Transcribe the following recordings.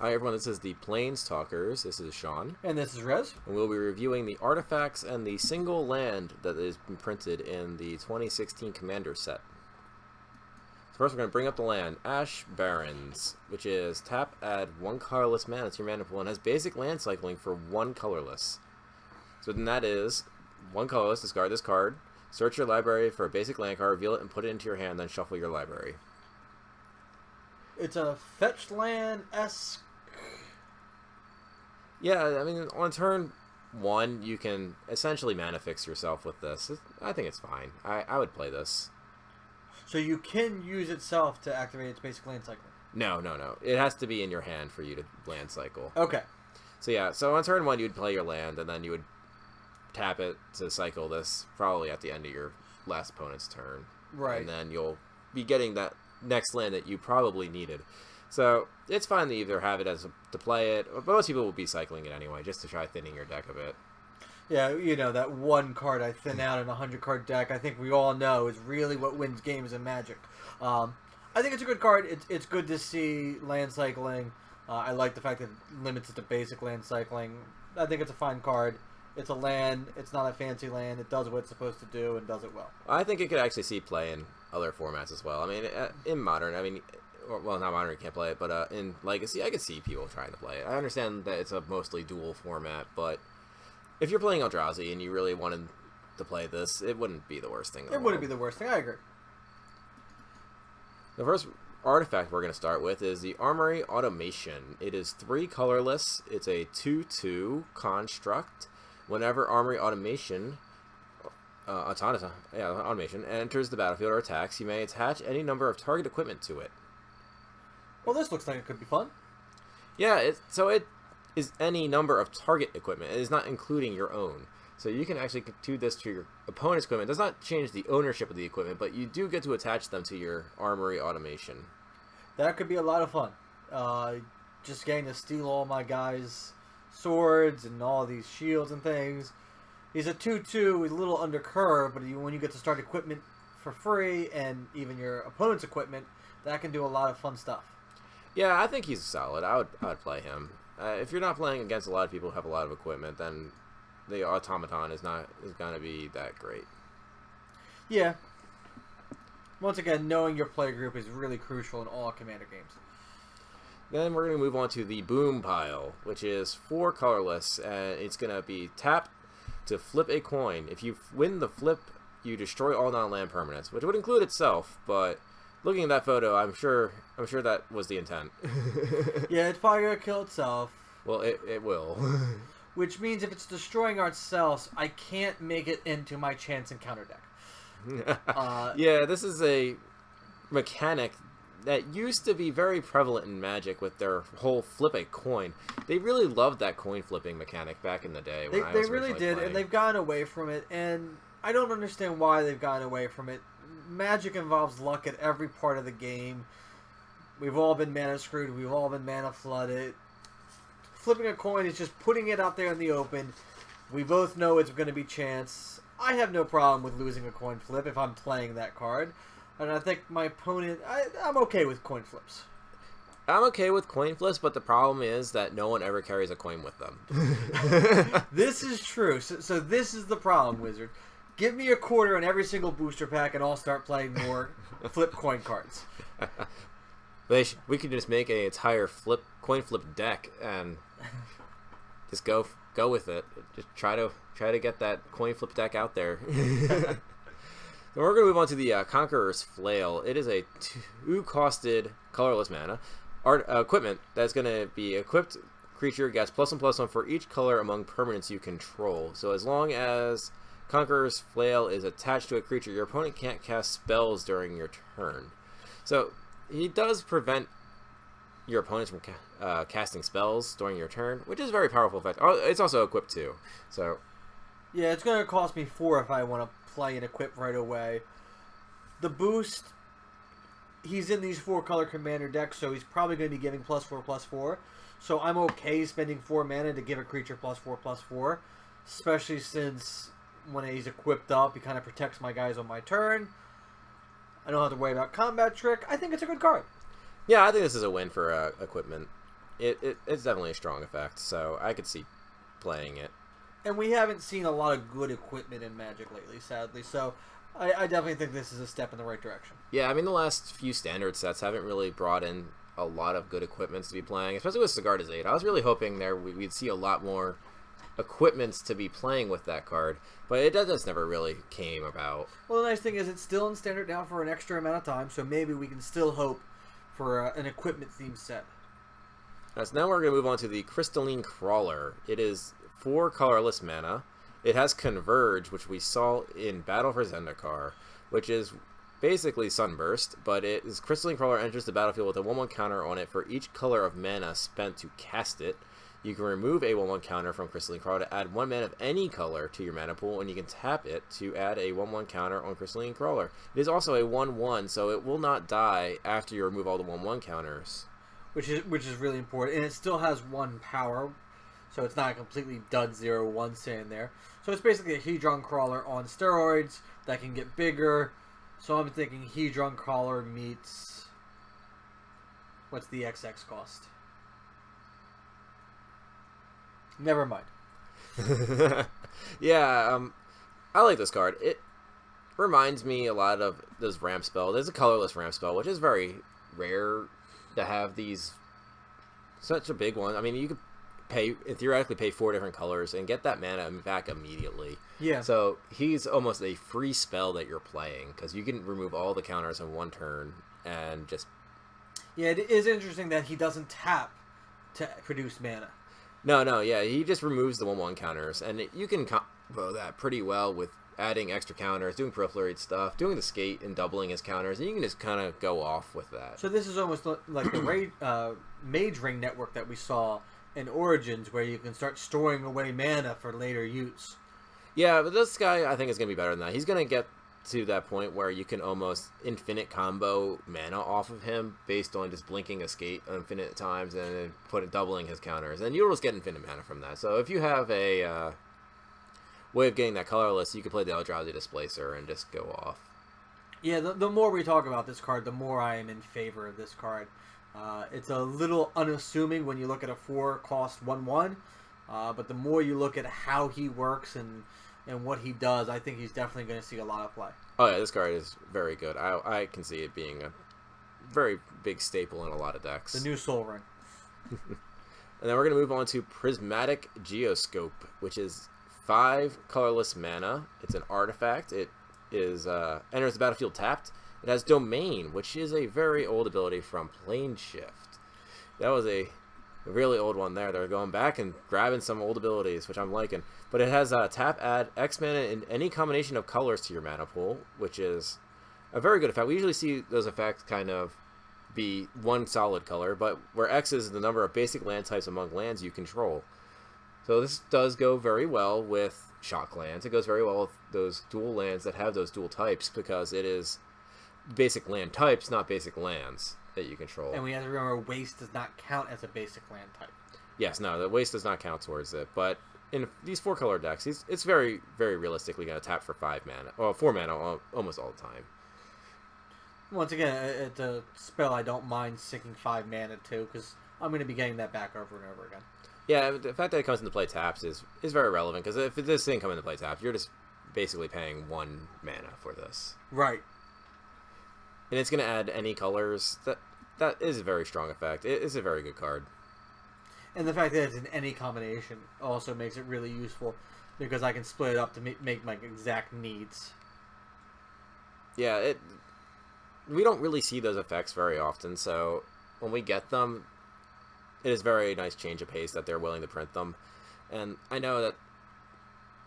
Hi everyone, this is the PlanesTalkers. This is Sean. And this is Rez. And we'll be reviewing the artifacts and the single land that is printed in the 2016 Commander set. First, we're going to bring up the land, Ash Barrens, which is tap, add 1 colorless mana to your mana pool, and has basic land cycling for 1 colorless. So then that is 1 colorless, discard this card, search your library for a basic land card, reveal it, and put it into your hand, then shuffle your library. It's a fetch land-esque. Yeah, I mean, on turn 1, you can essentially mana fix yourself with this. I think it's fine. I would play this. So you can use itself to activate its basic land cycle? No. It has to be in your hand for you to land cycle. Okay. So yeah, so on turn 1, you'd play your land, and then you would tap it to cycle this probably at the end of your last opponent's turn. Right. And then you'll be getting that next land that you probably needed. So it's fine to either have it as to play it, but most people will be cycling it anyway, just to try thinning your deck a bit. Yeah, you know, that 1 card I thin out in a 100-card deck, I think we all know is really what wins games in Magic. I think it's a good card. It's good to see land cycling. I like the fact that it limits it to basic land cycling. I think it's a fine card. It's a land. It's not a fancy land. It does what it's supposed to do and does it well. I think it could actually see play in other formats as well. I mean, in Modern, well, not Modern, you can't play it, but in Legacy, I could see people trying to play it. I understand that it's a mostly dual format, but if you're playing Eldrazi and you really wanted to play this, it wouldn't be the worst thing. It wouldn't be the worst thing. I agree. The first artifact we're going to start with is the Armory Automation. It is 3 colorless. It's a 2/2 construct. Whenever Armory Automation automation enters the battlefield or attacks, you may attach any number of target equipment to it. Well, this looks like it could be fun. Yeah, it is any number of target equipment. It is not including your own. So you can actually do this to your opponent's equipment. It does not change the ownership of the equipment, but you do get to attach them to your Armory Automation. That could be a lot of fun. Just getting to steal all my guys' swords and all these shields and things. He's a 2/2, he's a little under curve, but when you get to start equipment for free and even your opponent's equipment, that can do a lot of fun stuff. Yeah, I think he's solid. I would play him. If you're not playing against a lot of people who have a lot of equipment, then the automaton is going to be that great. Yeah. Once again, knowing your player group is really crucial in all Commander games. Then we're going to move on to the Boom Pile, which is 4 colorless, and it's going to be tap to flip a coin. If you win the flip, you destroy all non-land permanents, which would include itself, but looking at that photo, I'm sure that was the intent. Yeah, it's probably going to kill itself. Well, it will. Which means if it's destroying ourselves, I can't make it into my chance encounter deck. Yeah, this is a mechanic that used to be very prevalent in Magic with their whole flip a coin. They really loved that coin flipping mechanic back in the day. They really did, and they've gotten away from it, and I don't understand why they've gotten away from it. Magic involves luck at every part of the game. We've all been mana screwed. We've all been mana flooded. Flipping a coin is just putting it out there in the open. We both know it's going to be chance. I have no problem with losing a coin flip if I'm playing that card. And I think my opponent... I'm okay with coin flips. I'm okay with coin flips, but the problem is that no one ever carries a coin with them. This is true. So this is the problem, Wizard. Give me a quarter in every single booster pack, and I'll start playing more flip coin cards. We could just make an entire coin flip deck and just go with it. Just try to get that coin flip deck out there. So we're going to move on to the Conqueror's Flail. It is a 2-costed colorless mana equipment that's going to be equipped. Creature gets +1/+1 for each color among permanents you control. So as long as Conqueror's Flail is attached to a creature, your opponent can't cast spells during your turn. So he does prevent your opponents from casting spells during your turn, which is a very powerful effect. Oh, it's also equipped too. So yeah, it's going to cost me 4 if I want to play and equip right away. The boost, he's in these 4-color commander decks, so he's probably going to be giving +4/+4. So I'm okay spending 4 mana to give a creature +4/+4, especially since when he's equipped up, he kind of protects my guys on my turn. I don't have to worry about combat trick. I think it's a good card. Yeah, I think this is a win for equipment. it's definitely a strong effect, so I could see playing it. And we haven't seen a lot of good equipment in Magic lately, sadly, so I definitely think this is a step in the right direction. Yeah, I mean, the last few standard sets haven't really brought in a lot of good equipments to be playing, especially with Sigarda's 8. I was really hoping we'd see a lot more equipments to be playing with that card, but it just never really came about. Well, the nice thing is it's still in standard now for an extra amount of time, so maybe we can still hope for an equipment-themed set. So now we're going to move on to the Crystalline Crawler. It is 4 colorless mana. It has Converge, which we saw in Battle for Zendikar, which is basically Sunburst, but it is Crystalline Crawler enters the battlefield with a 1/1 counter on it for each color of mana spent to cast it. You can remove a 1/1 counter from Crystalline Crawler to add 1 mana of any color to your mana pool, and you can tap it to add a 1/1 counter on Crystalline Crawler. It is also a 1/1, so it will not die after you remove all the 1/1 counters. Which is really important, and it still has 1 power, so it's not a completely dud 0/1 sitting there. So it's basically a Hedron Crawler on steroids that can get bigger. So I'm thinking Hedron Crawler meets... What's the XX cost? Never mind. Yeah, I like this card. It reminds me a lot of those ramp spell. There's a colorless ramp spell, which is very rare to have these. Such a big one. I mean, you could theoretically pay 4 different colors and get that mana back immediately. Yeah. So he's almost a free spell that you're playing, because you can remove all the counters in 1 turn and just... Yeah, it is interesting that he doesn't tap to produce mana. No, yeah, he just removes the 1/1 counters, and you can combo that pretty well with adding extra counters, doing peripheral stuff, doing the skate and doubling his counters, and you can just kind of go off with that. So this is almost like the Mage Ring network that we saw in Origins, where you can start storing away mana for later use. Yeah, but this guy, I think, is going to be better than that. He's going to get to that point where you can almost infinite combo mana off of him based on just blinking Escape infinite times and then doubling his counters. And you'll just get infinite mana from that. So if you have a way of getting that colorless, you can play the Eldrazi Displacer and just go off. Yeah, the more we talk about this card, the more I am in favor of this card. It's a little unassuming when you look at a 4-cost 1/1, but the more you look at how he works and what he does, I think he's definitely going to see a lot of play. Oh yeah, this card is very good. I can see it being a very big staple in a lot of decks. The new Soul Ring. And then we're going to move on to Prismatic Geoscope, which is 5 colorless mana. It's an artifact. It is enters the battlefield tapped. It has Domain, which is a very old ability from Plane Shift. That was a really old one there. They're going back and grabbing some old abilities, which I'm liking. But it has tap, add X mana in any combination of colors to your mana pool, which is a very good effect. We usually see those effects kind of be 1 solid color, but where X is the number of basic land types among lands you control. So this does go very well with shock lands. It goes very well with those dual lands that have those dual types, because it is basic land types, not basic lands that you control. And we have to remember, waste does not count as a basic land type. Yes, no, the waste does not count towards it. But in these 4-color decks, it's very, very realistically going to tap for 5 mana, or 4 mana almost all the time. Once again, it's a spell I don't mind sinking 5 mana to, because I'm going to be getting that back over and over again. Yeah, the fact that it comes into play taps is very relevant, because if this thing comes into play taps, you're just basically paying 1 mana for this. Right. And it's going to add any colors. That is a very strong effect. It is a very good card. And the fact that it's in any combination also makes it really useful, because I can split it up to make my exact needs. Yeah, we don't really see those effects very often, so when we get them, it is very nice change of pace that they're willing to print them. And I know that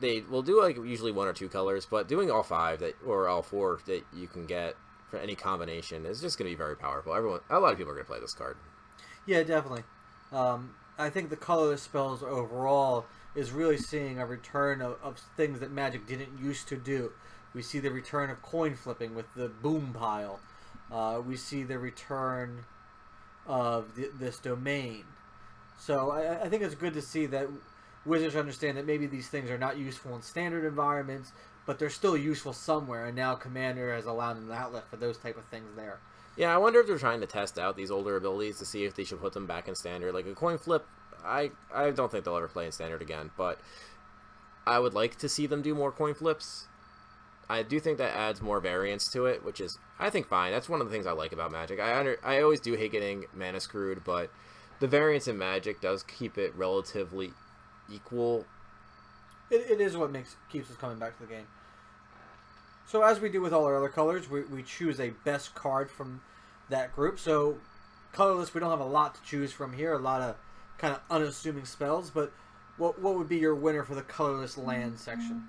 they will do like usually 1 or 2 colors, but doing all 5 or all 4 that you can get for any combination is just going to be very powerful. A lot of people are going to play this card. Yeah, definitely. I think the colorless spells overall is really seeing a return of things that Magic didn't used to do. We see the return of coin flipping with the boom pile. We see the return of this domain. So I think it's good to see that Wizards understand that maybe these things are not useful in standard environments, but they're still useful somewhere, and now Commander has allowed an outlet for those type of things there. Yeah, I wonder if they're trying to test out these older abilities to see if they should put them back in standard. Like a coin flip, I don't think they'll ever play in standard again, but I would like to see them do more coin flips. I do think that adds more variance to it, which is, I think, fine. That's one of the things I like about Magic. I always do hate getting mana screwed, but the variance in Magic does keep it relatively equal. It is what keeps us coming back to the game. So as we do with all our other colors, we choose a best card from that group. So colorless, we don't have a lot to choose from here, a lot of kind of unassuming spells, but what would be your winner for the colorless land section?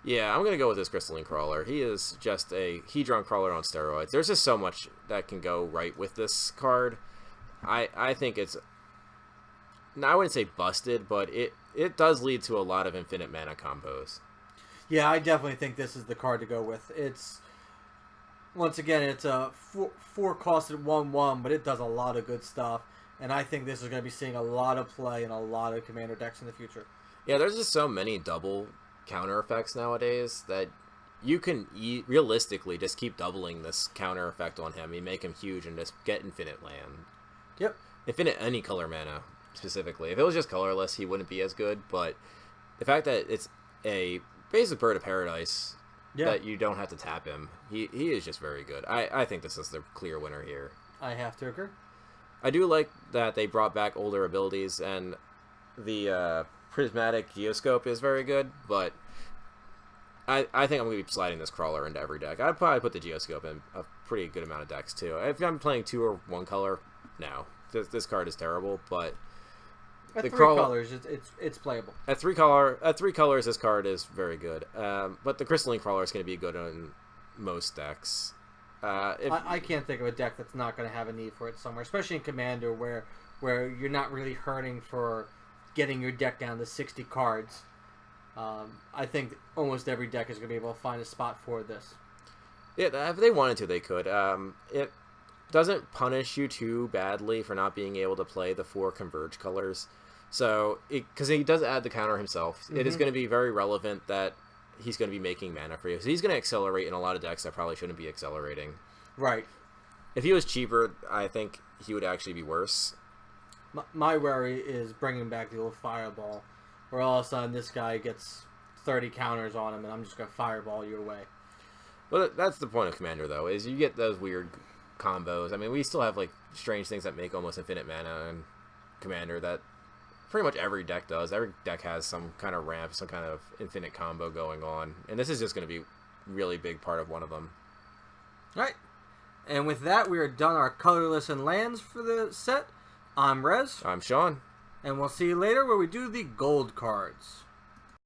Yeah, I'm going to go with this Crystalline Crawler. He is just a Hedron Crawler on steroids. There's just so much that can go right with this card. I think it's, I wouldn't say busted, but it does lead to a lot of infinite mana combos. Yeah, I definitely think this is the card to go with. It's, once again, it's a 4-costed 1/1, but it does a lot of good stuff. And I think this is going to be seeing a lot of play in a lot of commander decks in the future. Yeah, there's just so many double counter effects nowadays that you can realistically just keep doubling this counter effect on him. You make him huge and just get infinite land. Yep. Infinite any color mana, specifically. If it was just colorless, he wouldn't be as good, but the fact that it's a basic bird of paradise, that you don't have to tap him, he is just very good. I think this is the clear winner here. I have to agree. I do like that they brought back older abilities, and the Prismatic Geoscope is very good, but I think I'm going to be sliding this Crawler into every deck. I'd probably put the Geoscope in a pretty good amount of decks, too. If I'm playing 2 or 1 color, no. This card is terrible, but at 3 colors, it's playable. At 3 colors, this card is very good. But the Crystalline Crawler is going to be good on most decks. I can't think of a deck that's not going to have a need for it somewhere, especially in Commander, where you're not really hurting for getting your deck down to 60 cards. I think almost every deck is going to be able to find a spot for this. Yeah, if they wanted to, they could. It doesn't punish you too badly for not being able to play the 4 Converge colors. So, because he does add the counter himself, it is going to be very relevant that he's going to be making mana for you. So he's going to accelerate in a lot of decks that probably shouldn't be accelerating. Right. If he was cheaper, I think he would actually be worse. My worry is bringing back the old Fireball, where all of a sudden this guy gets 30 counters on him, and I'm just going to Fireball you away. Well, that's the point of Commander, though, is you get those weird combos. I mean, we still have, like, strange things that make almost infinite mana in Commander that pretty much every deck does. Every deck has some kind of ramp, some kind of infinite combo going on, and this is just going to be a really big part of one of them. All right. And with that, we are done our colorless and lands for the set. I'm Rez. I'm Sean. And we'll see you later where we do the gold cards.